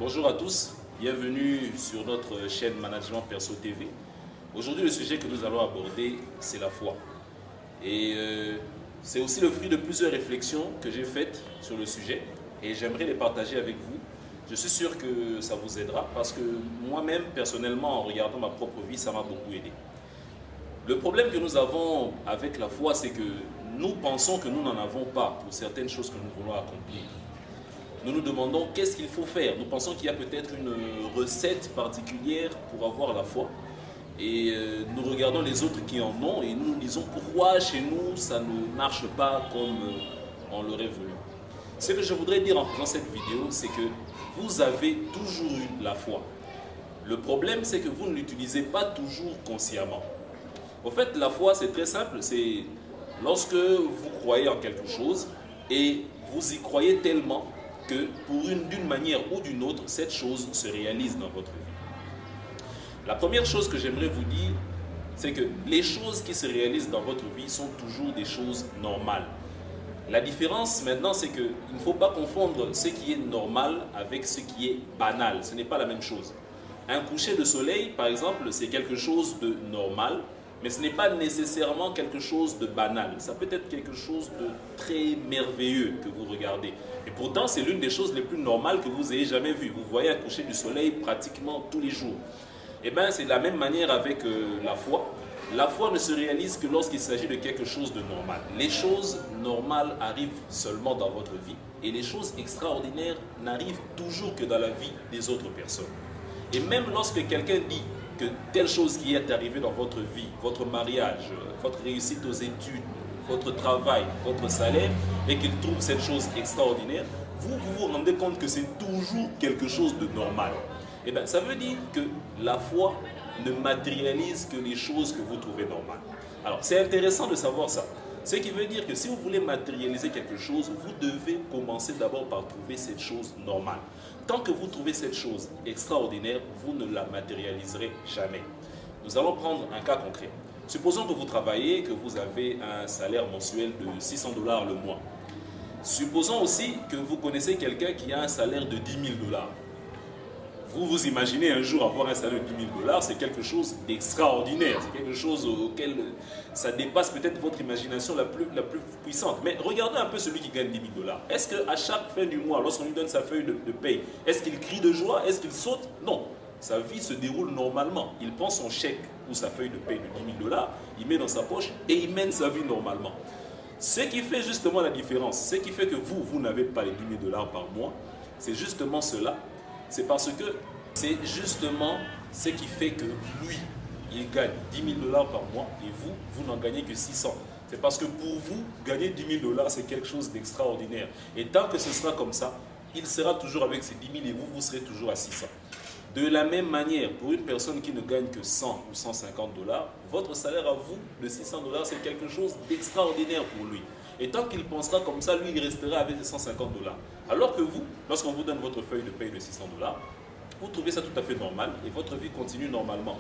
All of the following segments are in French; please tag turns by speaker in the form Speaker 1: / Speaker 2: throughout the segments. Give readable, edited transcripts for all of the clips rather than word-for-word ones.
Speaker 1: Bonjour à tous, bienvenue sur notre chaîne Management Perso TV. Aujourd'hui, le sujet que nous allons aborder, c'est la foi. Et c'est aussi le fruit de plusieurs réflexions que j'ai faites sur le sujet et j'aimerais les partager avec vous. Je suis sûr que ça vous aidera parce que moi-même, personnellement, en regardant ma propre vie, ça m'a beaucoup aidé. Le problème que nous avons avec la foi, c'est que nous pensons que nous n'en avons pas pour certaines choses que nous voulons accomplir. Nous nous demandons qu'est-ce qu'il faut faire. Nous pensons qu'il y a peut-être une recette particulière pour avoir la foi. Et nous regardons les autres qui en ont et nous nous disons pourquoi chez nous ça ne marche pas comme on l'aurait voulu. Ce que je voudrais dire en faisant cette vidéo, c'est que vous avez toujours eu la foi. Le problème, c'est que vous ne l'utilisez pas toujours consciemment. En fait, la foi, c'est très simple. C'est lorsque vous croyez en quelque chose et vous y croyez tellement que d'une manière ou d'une autre, cette chose se réalise dans votre vie. La première chose que j'aimerais vous dire, c'est que les choses qui se réalisent dans votre vie sont toujours des choses normales. La différence maintenant, c'est qu'il ne faut pas confondre ce qui est normal avec ce qui est banal. Ce n'est pas la même chose. Un coucher de soleil, par exemple, c'est quelque chose de normal, mais ce n'est pas nécessairement quelque chose de banal. Ça peut être quelque chose de très merveilleux que vous regardez. Et pourtant, c'est l'une des choses les plus normales que vous ayez jamais vues. Vous voyez un coucher du soleil pratiquement tous les jours. Et bien, c'est de la même manière avec la foi. La foi ne se réalise que lorsqu'il s'agit de quelque chose de normal. Les choses normales arrivent seulement dans votre vie et les choses extraordinaires n'arrivent toujours que dans la vie des autres personnes. Et même lorsque quelqu'un dit que telle chose qui est arrivée dans votre vie, votre mariage, votre réussite aux études, votre travail, votre salaire, et qu'il trouve cette chose extraordinaire, vous vous rendez compte que c'est toujours quelque chose de normal. Et bien, ça veut dire que la foi ne matérialise que les choses que vous trouvez normales. Alors, c'est intéressant de savoir ça. Ce qui veut dire que si vous voulez matérialiser quelque chose, vous devez commencer d'abord par trouver cette chose normale. Tant que vous trouvez cette chose extraordinaire, vous ne la matérialiserez jamais. Nous allons prendre un cas concret. Supposons que vous travaillez, que vous avez un salaire mensuel de 600 $ le mois. Supposons aussi que vous connaissez quelqu'un qui a un salaire de 10 000 $. Vous vous imaginez un jour avoir un salaire de 10 000 $, c'est quelque chose d'extraordinaire, c'est quelque chose auquel ça dépasse peut-être votre imagination la plus puissante. Mais regardez un peu celui qui gagne 10 000 $. Est-ce qu'à chaque fin du mois, lorsqu'on lui donne sa feuille de paye, est-ce qu'il crie de joie? Est-ce qu'il saute? Non. Sa vie se déroule normalement. Il prend son chèque ou sa feuille de paye de 10 000 $, il met dans sa poche et il mène sa vie normalement. Ce qui fait justement la différence, ce qui fait que vous n'avez pas les 10 000 $ par mois, c'est justement cela. C'est parce que c'est justement ce qui fait que lui, il gagne 10 000 $ par mois et vous n'en gagnez que 600. C'est parce que pour vous, gagner 10 000 $, c'est quelque chose d'extraordinaire. Et tant que ce sera comme ça, il sera toujours avec ses 10 000 et vous serez toujours à 600. De la même manière, pour une personne qui ne gagne que 100 ou 150 $, votre salaire à vous de 600 $, c'est quelque chose d'extraordinaire pour lui. Et tant qu'il pensera comme ça, lui, il restera avec les 150 $. Alors que vous, lorsqu'on vous donne votre feuille de paye de 600 $, vous trouvez ça tout à fait normal et votre vie continue normalement.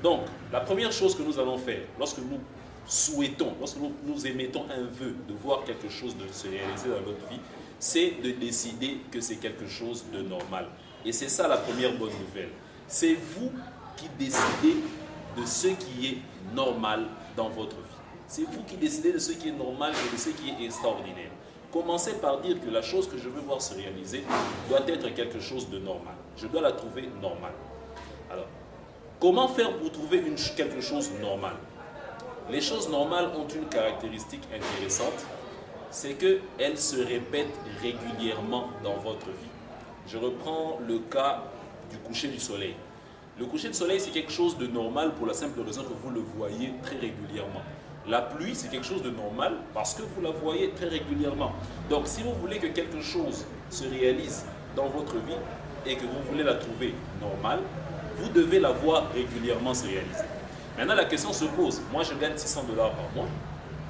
Speaker 1: Donc, la première chose que nous allons faire, lorsque nous souhaitons, lorsque nous émettons un vœu de voir quelque chose de se réaliser dans notre vie, c'est de décider que c'est quelque chose de normal. Et c'est ça la première bonne nouvelle. C'est vous qui décidez de ce qui est normal dans votre vie. C'est vous qui décidez de ce qui est normal et de ce qui est extraordinaire. Commencez par dire que la chose que je veux voir se réaliser doit être quelque chose de normal. Je dois la trouver normale. Alors, comment faire pour trouver quelque chose de normal? Les choses normales ont une caractéristique intéressante, c'est qu'elles se répètent régulièrement dans votre vie. Je reprends le cas du coucher du soleil. Le coucher du soleil, c'est quelque chose de normal pour la simple raison que vous le voyez très régulièrement. La pluie, c'est quelque chose de normal parce que vous la voyez très régulièrement. Donc, si vous voulez que quelque chose se réalise dans votre vie et que vous voulez la trouver normale, vous devez la voir régulièrement se réaliser. Maintenant, la question se pose. Moi, je gagne 600 $ par mois.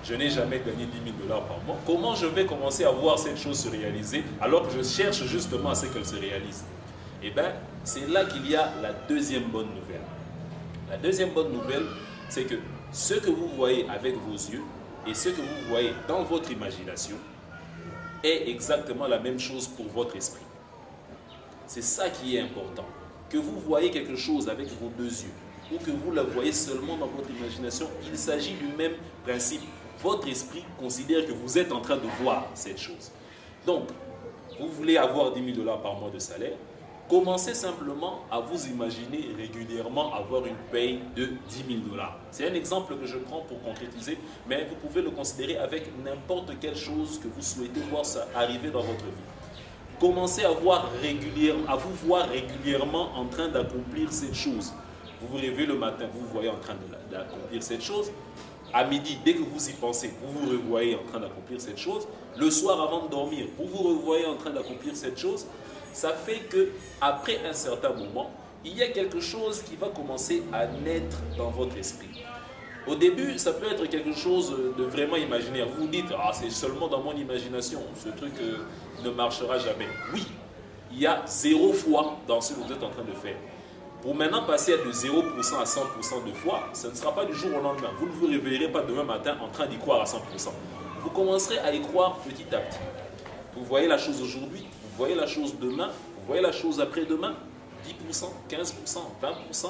Speaker 1: Je n'ai jamais gagné 10 000 $ par mois. Comment je vais commencer à voir cette chose se réaliser alors que je cherche justement à ce qu'elle se réalise? Eh bien, c'est là qu'il y a la deuxième bonne nouvelle. La deuxième bonne nouvelle, c'est que ce que vous voyez avec vos yeux et ce que vous voyez dans votre imagination est exactement la même chose pour votre esprit. C'est ça qui est important. Que vous voyez quelque chose avec vos deux yeux ou que vous la voyez seulement dans votre imagination, il s'agit du même principe. Votre esprit considère que vous êtes en train de voir cette chose. Donc, vous voulez avoir 10 000 $ par mois de salaire, commencez simplement à vous imaginer régulièrement avoir une paye de 10 000 $. C'est un exemple que je prends pour concrétiser, mais vous pouvez le considérer avec n'importe quelle chose que vous souhaitez voir ça arriver dans votre vie. Commencez à vous voir régulièrement en train d'accomplir cette chose. Vous vous réveillez le matin, vous vous voyez en train d'accomplir cette chose. À midi, dès que vous y pensez, vous vous revoyez en train d'accomplir cette chose. Le soir, avant de dormir, vous vous revoyez en train d'accomplir cette chose. Ça fait qu'après un certain moment, il y a quelque chose qui va commencer à naître dans votre esprit. Au début, ça peut être quelque chose de vraiment imaginaire. Vous vous dites, ah, c'est seulement dans mon imagination, ce truc ne marchera jamais. Oui, il y a 0 foi dans ce que vous êtes en train de faire. Pour maintenant passer de 0% à 100% de foi, ce ne sera pas du jour au lendemain. Vous ne vous réveillerez pas demain matin en train d'y croire à 100%. Vous commencerez à y croire petit à petit. Vous voyez la chose aujourd'hui, vous voyez la chose demain, vous voyez la chose après-demain, 10%, 15%, 20%.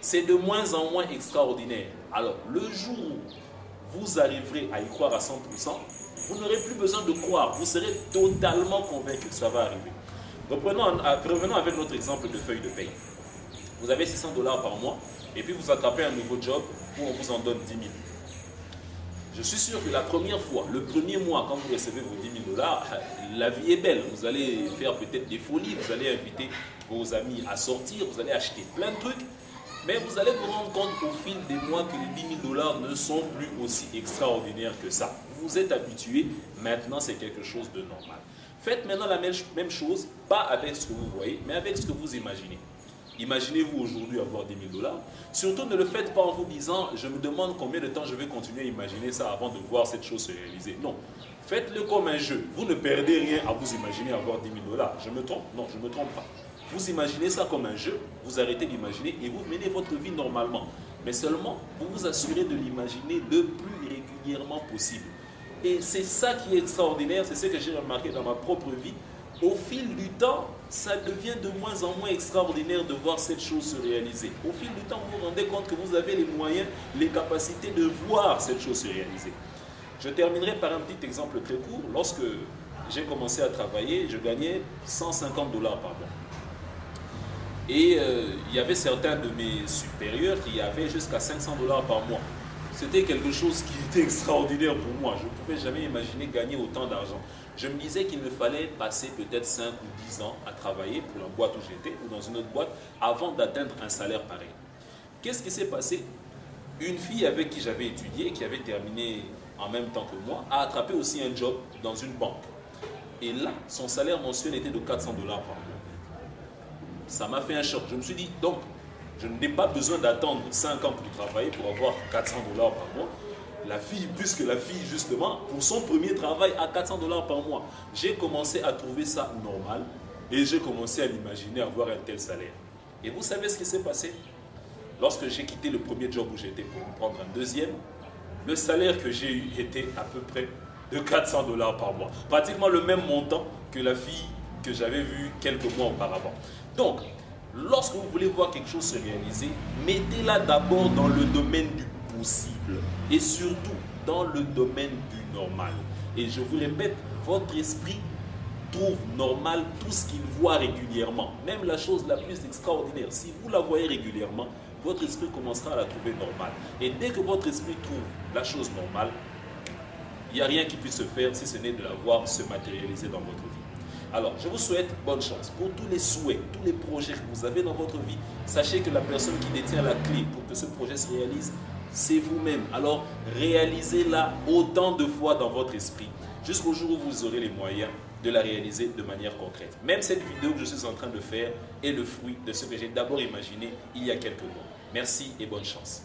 Speaker 1: C'est de moins en moins extraordinaire. Alors, le jour où vous arriverez à y croire à 100%, vous n'aurez plus besoin de croire. Vous serez totalement convaincu que ça va arriver. Donc, revenons avec notre exemple de feuille de paye. Vous avez 600 $ par mois et puis vous attrapez un nouveau job où on vous en donne 10 000. Je suis sûr que la première fois, le premier mois, quand vous recevez vos 10 000 $, la vie est belle. Vous allez faire peut-être des folies, vous allez inviter vos amis à sortir, vous allez acheter plein de trucs. Mais vous allez vous rendre compte au fil des mois que les 10 000 $ ne sont plus aussi extraordinaires que ça. Vous vous êtes habitué, maintenant c'est quelque chose de normal. Faites maintenant la même chose, pas avec ce que vous voyez, mais avec ce que vous imaginez. Imaginez-vous aujourd'hui avoir 10 000 $. Surtout ne le faites pas en vous disant, je me demande combien de temps je vais continuer à imaginer ça avant de voir cette chose se réaliser. Non, faites-le comme un jeu. Vous ne perdez rien à vous imaginer avoir 10 000 $. Je me trompe? Non, je ne me trompe pas. Vous imaginez ça comme un jeu, vous arrêtez d'imaginer et vous menez votre vie normalement. Mais seulement, vous vous assurez de l'imaginer le plus régulièrement possible. Et c'est ça qui est extraordinaire, c'est ce que j'ai remarqué dans ma propre vie. Au fil du temps, ça devient de moins en moins extraordinaire de voir cette chose se réaliser. Au fil du temps, vous vous rendez compte que vous avez les moyens, les capacités de voir cette chose se réaliser. Je terminerai par un petit exemple très court. Lorsque j'ai commencé à travailler, je gagnais 150 $ par mois. Et il y avait certains de mes supérieurs qui avaient jusqu'à 500 $ par mois. C'était quelque chose qui était extraordinaire pour moi. Je ne pouvais jamais imaginer gagner autant d'argent. Je me disais qu'il me fallait passer peut-être 5 ou 10 ans à travailler pour la boîte où j'étais ou dans une autre boîte avant d'atteindre un salaire pareil. Qu'est-ce qui s'est passé? Une fille avec qui j'avais étudié, qui avait terminé en même temps que moi, a attrapé aussi un job dans une banque. Et là, son salaire mensuel était de 400 $ par mois. Ça m'a fait un choc. Je me suis dit, donc, je n'ai pas besoin d'attendre 5 ans pour travailler pour avoir 400 $ par mois. La fille, puisque la fille, justement, pour son premier travail, a 400 $ par mois. J'ai commencé à trouver ça normal et j'ai commencé à l'imaginer avoir un tel salaire. Et vous savez ce qui s'est passé? Lorsque j'ai quitté le premier job où j'étais pour prendre un deuxième, le salaire que j'ai eu était à peu près de 400 $ par mois. Pratiquement le même montant que la fille que j'avais vue quelques mois auparavant. Donc, lorsque vous voulez voir quelque chose se réaliser, mettez-la d'abord dans le domaine du possible et surtout dans le domaine du normal. Et je vous répète, votre esprit trouve normal tout ce qu'il voit régulièrement, même la chose la plus extraordinaire. Si vous la voyez régulièrement, votre esprit commencera à la trouver normale. Et dès que votre esprit trouve la chose normale, il n'y a rien qui puisse se faire si ce n'est de la voir se matérialiser dans votre vie. Alors, je vous souhaite bonne chance pour tous les souhaits, tous les projets que vous avez dans votre vie. Sachez que la personne qui détient la clé pour que ce projet se réalise, c'est vous-même. Alors, réalisez-la autant de fois dans votre esprit, jusqu'au jour où vous aurez les moyens de la réaliser de manière concrète. Même cette vidéo que je suis en train de faire est le fruit de ce que j'ai d'abord imaginé il y a quelques mois. Merci et bonne chance.